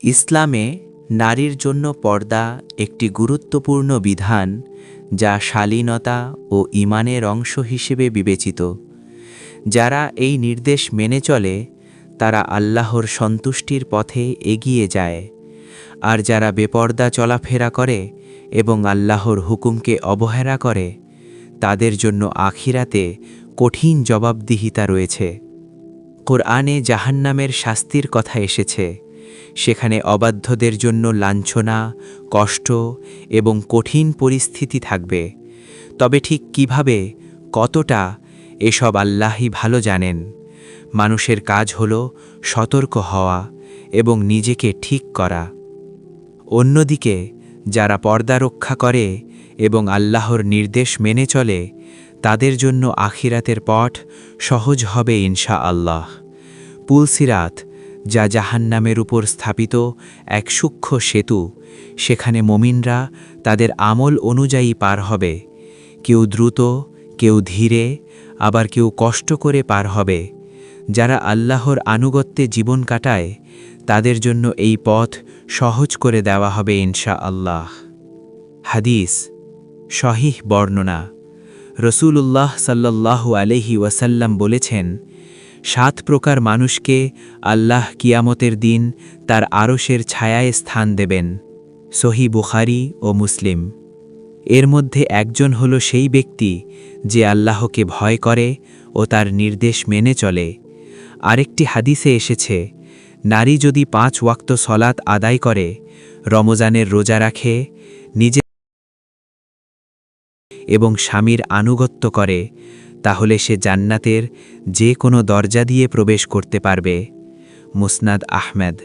ইসলামে নারীর জন্য পর্দা একটি গুরুত্বপূর্ণ বিধান যা শালীনতা ও ঈমানের অংশ হিসেবে বিবেচিত। যারা এই নির্দেশ মেনে চলে তারা আল্লাহর সন্তুষ্টির পথে এগিয়ে যায়, আর যারা বেপর্দা চলাফেরা করে এবং আল্লাহর হুকুমকে অবহেলা করে তাদের জন্য আখিরাতে কঠিন জবাবদিহিতা রয়েছে। কোরআনে জাহান্নামের শাস্তির কথা এসেছে, সেখানে অবাধ্যদের জন্য লাঞ্ছনা, কষ্ট এবং কঠিন পরিস্থিতি থাকবে। তবে ঠিক কিভাবে, কতটা, এসব আল্লাহই ভালো জানেন। মানুষের কাজ হল সতর্ক হওয়া এবং নিজেকে ঠিক করা। অন্যদিকে যারা পর্দা রক্ষা করে এবং আল্লাহর নির্দেশ মেনে চলে তাদের জন্য আখিরাতের পথ সহজ হবে ইনশাআল্লাহ। পুলসিরাত, যা জাহান্নামের উপর স্থাপিত এক সূক্ষ্ম সেতু, সেখানে মুমিনরা তাদের আমল অনুযায়ী পার হবে। কেউ দ্রুত, কেউ ধীরে, আবার কেউ কষ্ট করে পার হবে। যারা আল্লাহর আনুগত্যে জীবন কাটায় তাদের জন্য এই পথ সহজ করে দেওয়া হবে ইনশাআল্লাহ। হাদিস, সহিহ বর্ণনা। রসূলুল্লাহ সাল্লাল্লাহু আলাইহি ওয়াসাল্লাম বলেছেন, 7 প্রকার মানুষকে আল্লাহ কিয়ামতের দিন তার আরশের ছায়ায় স্থান দেবেন। সহিহ বুখারী ও মুসলিম। এর মধ্যে একজন হল সেই ব্যক্তি যে আল্লাহকে ভয় করে ও তার নির্দেশ মেনে চলে। আরেকটি হাদিসে এসেছে, নারী যদি 5 ওয়াক্ত সলাত আদায় করে, রমজানের রোজা রাখে, নিজে এবং স্বামীর আনুগত্য করে, তাহলে সে জান্নাতের যে কোনো দরজা দিয়ে প্রবেশ করতে পারবে। মুসনাদ আহমেদ।